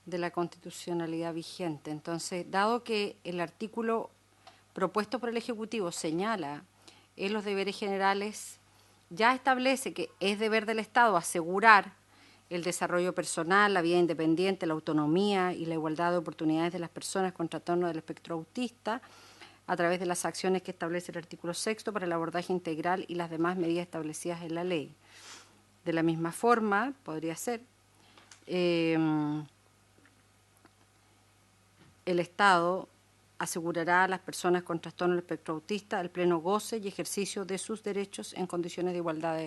la constitucionalidad vigente. Entonces, dado que el artículo propuesto por el Ejecutivo señala en los deberes generales, ya establece que es deber del Estado asegurar el desarrollo personal, la vida independiente, la autonomía y la igualdad de oportunidades de las personas con trastorno del espectro autista a través de las acciones que establece el artículo 6 para el abordaje integral y las demás medidas establecidas en la ley. De la misma forma, podría ser, el Estado asegurará a las personas con trastorno del espectro autista el pleno goce y ejercicio de sus derechos en condiciones de igualdad.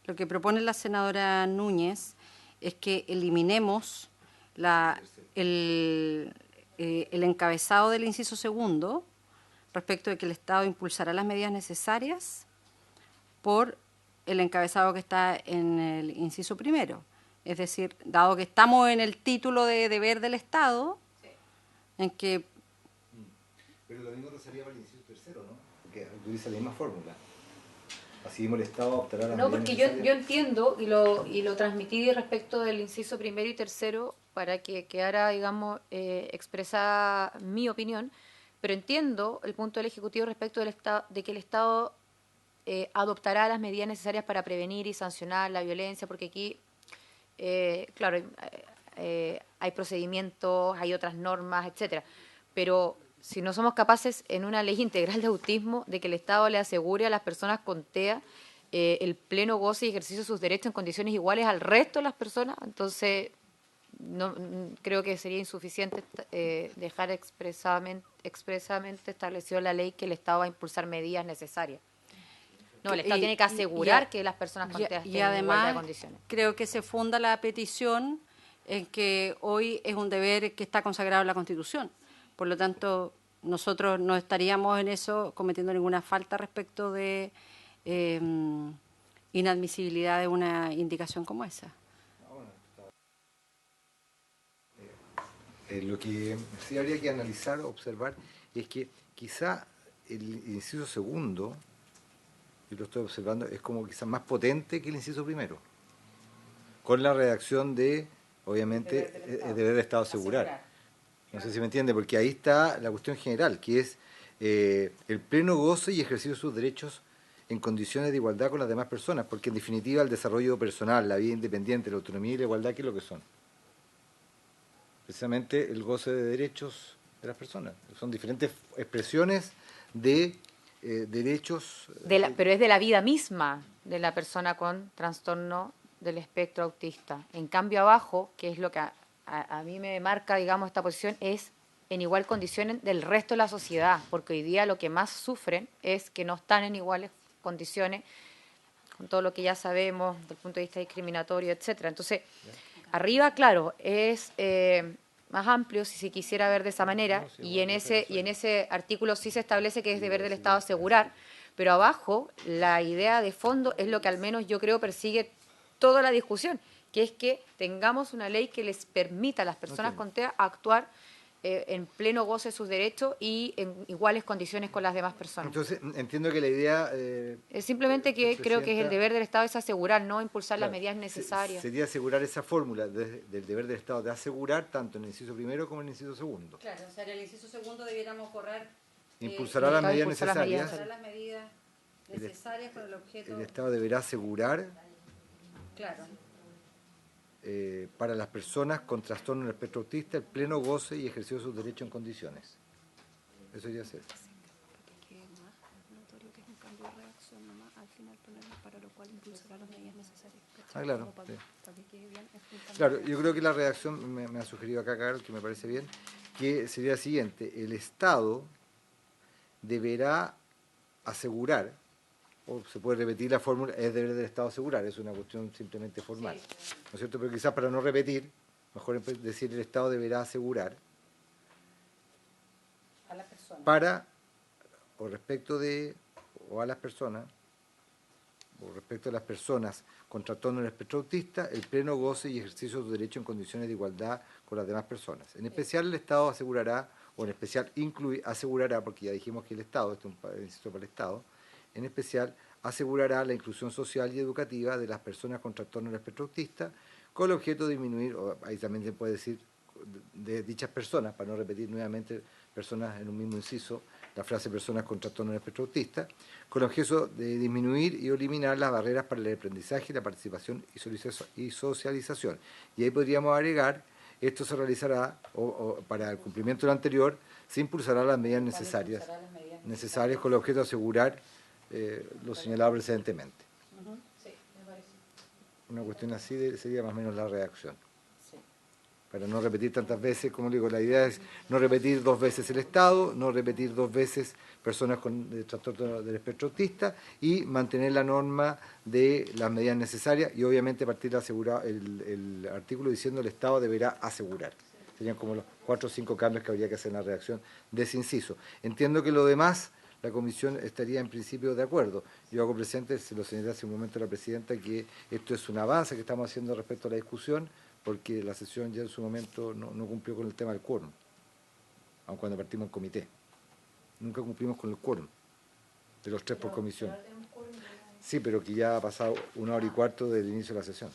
Lo que propone la senadora Núñez es que eliminemos el encabezado del inciso segundo respecto de que el Estado impulsará las medidas necesarias por el encabezado que está en el inciso primero. Es decir, dado que estamos en el título de deber del Estado, sí, en que... Pero lo mismo sería para el inciso tercero, ¿no? Porque utiliza la misma fórmula. Así mismo el Estado optará las medidas necesarias. No, porque yo entiendo y lo transmití respecto del inciso primero y tercero para que quedara, digamos, expresada mi opinión, pero entiendo el punto del Ejecutivo respecto del Estado, de que el Estado adoptará las medidas necesarias para prevenir y sancionar la violencia, porque aquí, claro, hay procedimientos, hay otras normas, etcétera, pero si no somos capaces en una ley integral de autismo de que el Estado le asegure a las personas con TEA el pleno goce y ejercicio de sus derechos en condiciones iguales al resto de las personas, entonces no creo que sería insuficiente dejar expresamente establecido en la ley que el Estado va a impulsar medidas necesarias. No, el Estado tiene que asegurar que las personas con TEA estén en igualdad de condiciones. Creo que se funda la petición en que hoy es un deber que está consagrado en la Constitución. Por lo tanto, nosotros no estaríamos en eso cometiendo ninguna falta respecto de inadmisibilidad de una indicación como esa. Lo que sí habría que analizar, observar, es que quizá el inciso segundo, yo lo estoy observando, es como quizás más potente que el inciso primero, con la redacción de, obviamente, el deber del Estado asegurar. No sé si me entiende, porque ahí está la cuestión general, que es el pleno goce y ejercicio de sus derechos en condiciones de igualdad con las demás personas, porque en definitiva el desarrollo personal, la vida independiente, la autonomía y la igualdad, ¿qué es lo que son? Precisamente el goce de derechos de las personas. Son diferentes expresiones de derechos. Pero es de la vida misma de la persona con trastorno del espectro autista. En cambio abajo, que es lo que a mí me marca, digamos, esta posición, es en igual condiciones del resto de la sociedad, porque hoy día lo que más sufren es que no están en iguales condiciones, con todo lo que ya sabemos desde el punto de vista discriminatorio, etcétera. Entonces, arriba, claro, es más amplio si se quisiera ver de esa manera, y en ese artículo sí se establece que es deber del Estado asegurar, pero abajo la idea de fondo es lo que al menos yo creo persigue toda la discusión, que es que tengamos una ley que les permita a las personas con TEA actuar en pleno goce de sus derechos y en iguales condiciones con las demás personas. Entonces, entiendo que la idea... es simplemente que creo que es el deber del Estado es asegurar, no impulsar las medidas necesarias. Sería asegurar esa fórmula del deber del Estado de asegurar tanto en el inciso primero como en el inciso segundo. Claro, o sea, en el inciso segundo debiéramos correr... Impulsará las medidas necesarias. Impulsará las medidas necesarias con el objeto... El Estado deberá asegurar... Claro. Para las personas con trastorno del espectro autista el pleno goce y ejercicio de sus derechos en condiciones. Eso ya sé. Ah, claro. Sí. Claro, yo creo que la redacción me ha sugerido acá, Carol, que me parece bien, que sería la siguiente: el Estado deberá asegurar, o se puede repetir la fórmula, es deber del Estado asegurar, es una cuestión simplemente formal, ¿no es cierto? Pero quizás para no repetir, mejor decir el Estado deberá asegurar A la persona. para, o respecto de, o a las personas, o respecto a las personas con trastorno del espectro autista, el pleno goce y ejercicio de su derecho en condiciones de igualdad con las demás personas. En especial el Estado asegurará, o en especial asegurará, porque ya dijimos que el Estado, este es un inciso para el Estado, en especial asegurará la inclusión social y educativa de las personas con trastorno del espectro autista, con el objeto de disminuir, o ahí también se puede decir, de dichas personas, para no repetir nuevamente personas en un mismo inciso, la frase personas con trastorno del espectro autista, con el objeto de disminuir y eliminar las barreras para el aprendizaje, la participación y socialización. Y ahí podríamos agregar, esto se realizará, o para el cumplimiento de lo anterior, se impulsará las medidas necesarias con el objeto de asegurar lo señalado precedentemente. Sí, me parece. Una cuestión así sería más o menos la redacción. Sí. Para no repetir tantas veces, como digo, la idea es no repetir dos veces el Estado, no repetir dos veces personas con trastorno del espectro autista y mantener la norma de las medidas necesarias y obviamente partir de el artículo diciendo el Estado deberá asegurar. Serían como los 4 o 5 cambios que habría que hacer en la redacción de ese inciso. Entiendo que lo demás la Comisión estaría en principio de acuerdo. Yo hago presente, se lo señalé hace un momento a la Presidenta, que esto es un avance que estamos haciendo respecto a la discusión, porque la sesión ya en su momento no cumplió con el tema del quórum, aun cuando partimos en comité. Nunca cumplimos con el quórum, de los 3 por comisión. Sí, pero que ya ha pasado 1 hora y cuarto del inicio de la sesión.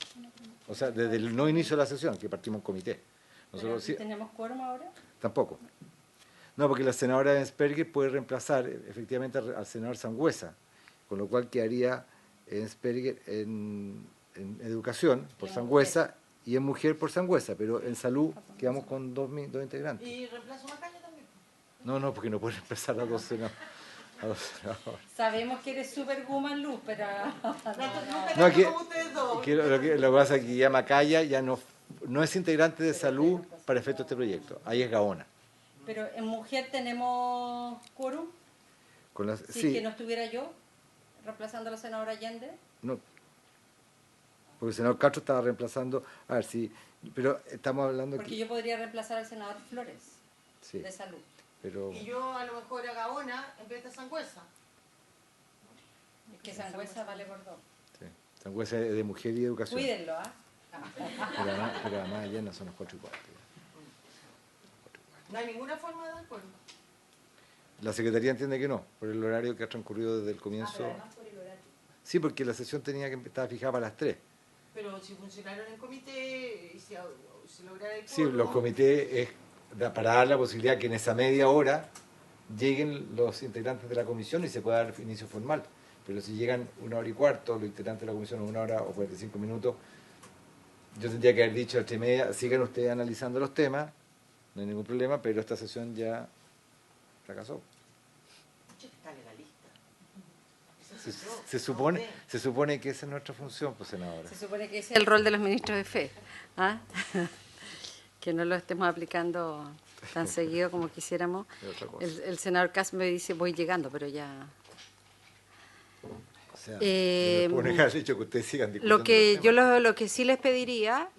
O sea, desde el no inicio de la sesión, que partimos en comité. Nosotros, sí, ¿tenemos quórum ahora? Tampoco. No, porque la senadora Ensperger puede reemplazar efectivamente al senador Sangüesa, con lo cual quedaría en Sperger en educación por Sangüesa y en mujer por Sangüesa, pero en salud quedamos con dos integrantes. ¿Y reemplazo Macaya también? No, porque no pueden empezar a 12 no. Sabemos que eres súper woman luz, pero... No, que lo que pasa es que ya Macaya ya no es integrante de salud para efectos de este proyecto. Ahí es Gaona. Pero en mujer tenemos quórum. Sí. Que no estuviera yo reemplazando a la senadora Allende. No, porque el senador Castro estaba reemplazando... A ver, sí, pero estamos hablando... Porque yo podría reemplazar al senador Flores, sí, de salud. Pero... Y yo a lo mejor a Gaona en vez de Sangüesa. Es que Sangüesa vale por dos. Sí. Sangüesa es de mujer y educación. Cuídenlo, ¿ah? Pero además allá no son los 4:15. No hay ninguna forma de dar acuerdo. La Secretaría entiende que no, por el horario que ha transcurrido desde el comienzo. Pero además por el horario. Sí, porque la sesión estaba fijada para las 3. Pero si funcionaron en comité y si lograra el Sí, quórum, los comités para dar la posibilidad que en esa media hora lleguen los integrantes de la comisión y se pueda dar inicio formal. Pero si llegan 1h15, los integrantes de la comisión en 1 hora o 45 minutos, yo tendría que haber dicho a 3:30, sigan ustedes analizando los temas, no hay ningún problema, pero esta sesión ya fracasó. está legalista. Se supone que esa es nuestra función, pues, senadora. Se supone que ese es el rol de los ministros de fe. ¿Ah? Que no lo estemos aplicando tan seguido como quisiéramos. El senador Kass me dice, voy llegando, pero ya... O sea, no puedo negar el hecho que ustedes sigan discutiendo Lo que los yo temas. lo que sí les pediría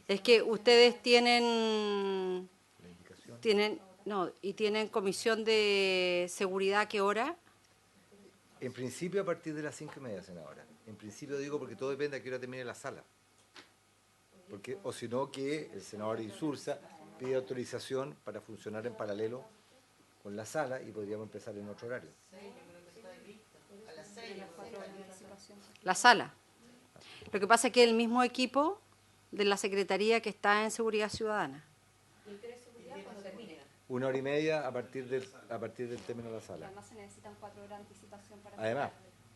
es que ustedes tienen comisión de seguridad, ¿a qué hora? En principio a partir de las 5:30, senadora. En principio digo porque todo depende a qué hora termine la sala. Porque, o si no, que el senador Insulza pide autorización para funcionar en paralelo con la sala y podríamos empezar en otro horario. La sala. Lo que pasa es que el mismo equipo de la Secretaría que está en Seguridad Ciudadana. 1h30 a partir del término de la sala. Además se necesitan 4 horas de anticipación para... Además,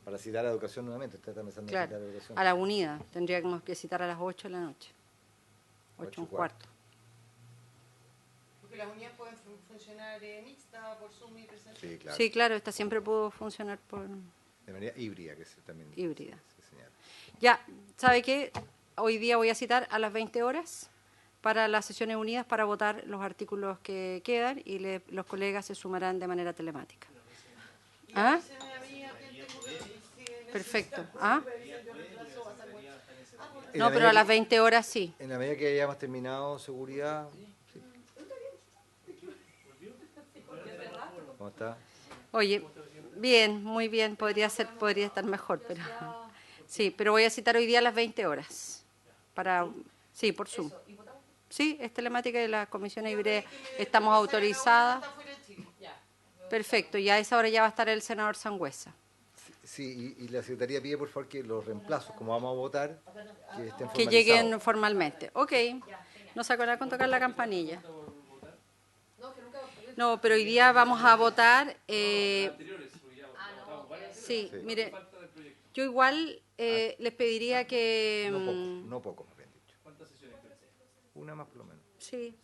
para citar a educación nuevamente, usted está pensando en Claro, citar a educación. a la unida. Tendríamos que citar a las 8 de la noche. 8:15. Porque las unidades pueden funcionar mixta por Zoom y presencial. Sí, claro. Sí, claro, esta siempre pudo funcionar por De manera híbrida, que también híbrida. se señala. Ya, ¿sabe qué? Hoy día voy a citar a las 20 horas para las sesiones unidas para votar los artículos que quedan y los colegas se sumarán de manera telemática. ¿Ah? Perfecto. ¿Ah? No, pero a las 20 horas sí. En la medida que hayamos terminado seguridad... Sí. ¿Cómo está? Oye, bien, muy bien, podría estar mejor, pero sí, pero voy a citar hoy día a las 20 horas. Sí, por Zoom. Sí, es telemática de la Comisión Híbrida, estamos autorizadas. Perfecto, y a esa hora ya va a estar el senador Sangüesa. Sí, y la Secretaría pide, por favor, que los reemplazos, como vamos a votar, que estén Que lleguen formalmente. Ok, no sacó nada con tocar la campanilla. No, pero hoy día vamos a votar... sí, mire, yo igual les pediría que... No poco, me habían dicho. ¿Cuántas sesiones? Una más por lo menos. Sí,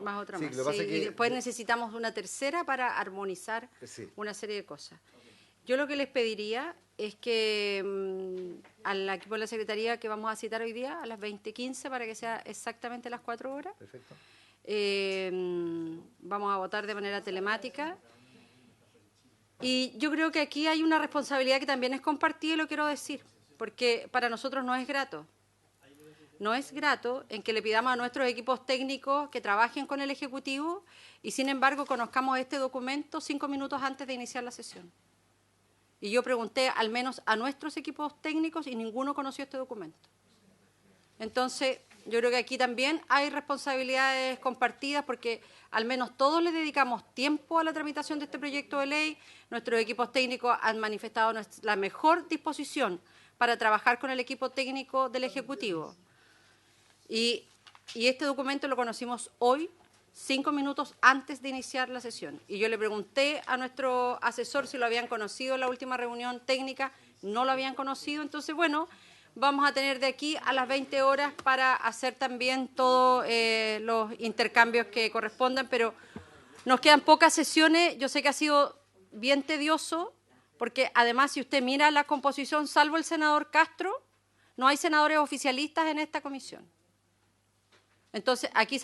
más otra Sí, más. lo que pasa Sí, es que- y después necesitamos una tercera para armonizar Sí. una serie de cosas. Yo lo que les pediría es que al equipo de la Secretaría que vamos a citar hoy día a las 20:15 para que sea exactamente las 4 horas. Perfecto. Vamos a votar de manera telemática. Y yo creo que aquí hay una responsabilidad que también es compartida y lo quiero decir, porque para nosotros no es grato. No es grato en que le pidamos a nuestros equipos técnicos que trabajen con el Ejecutivo y, sin embargo, conozcamos este documento 5 minutos antes de iniciar la sesión. Y yo pregunté al menos a nuestros equipos técnicos y ninguno conoció este documento. Entonces, yo creo que aquí también hay responsabilidades compartidas porque al menos todos le dedicamos tiempo a la tramitación de este proyecto de ley. Nuestros equipos técnicos han manifestado la mejor disposición para trabajar con el equipo técnico del Ejecutivo. Y este documento lo conocimos hoy, 5 minutos antes de iniciar la sesión. Y yo le pregunté a nuestro asesor si lo habían conocido en la última reunión técnica, no lo habían conocido, entonces, bueno, vamos a tener de aquí a las 20 horas para hacer también todos los intercambios que correspondan, pero nos quedan pocas sesiones. Yo sé que ha sido bien tedioso, porque además, si usted mira la composición, salvo el senador Castro, no hay senadores oficialistas en esta comisión. Entonces, aquí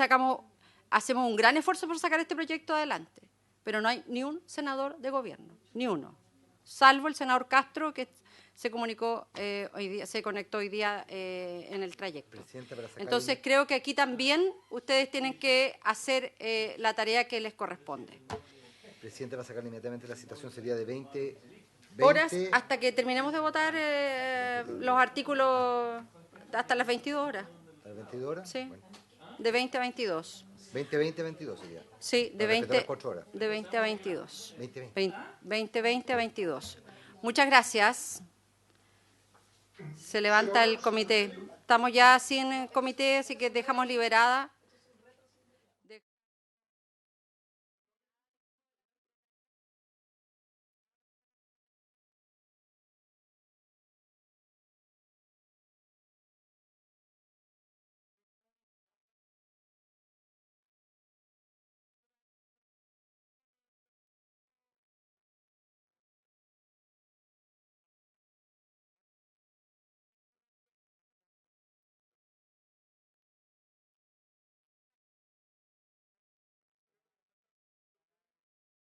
hacemos un gran esfuerzo por sacar este proyecto adelante, pero no hay ni un senador de gobierno, ni uno, salvo el senador Castro, que se conectó hoy día en el trayecto. Entonces, creo que aquí también ustedes tienen que hacer la tarea que les corresponde. Presidente, para sacar inmediatamente la citación sería de 20 horas hasta que terminemos de votar los artículos, hasta las 22 horas. ¿A las 22 horas? Sí, bueno. De 20 a 22. 20 a 22 sería. Sí, de 20 a 22. 20 a 22. Muchas gracias. Se levanta el comité. Estamos ya sin comité, así que dejamos liberada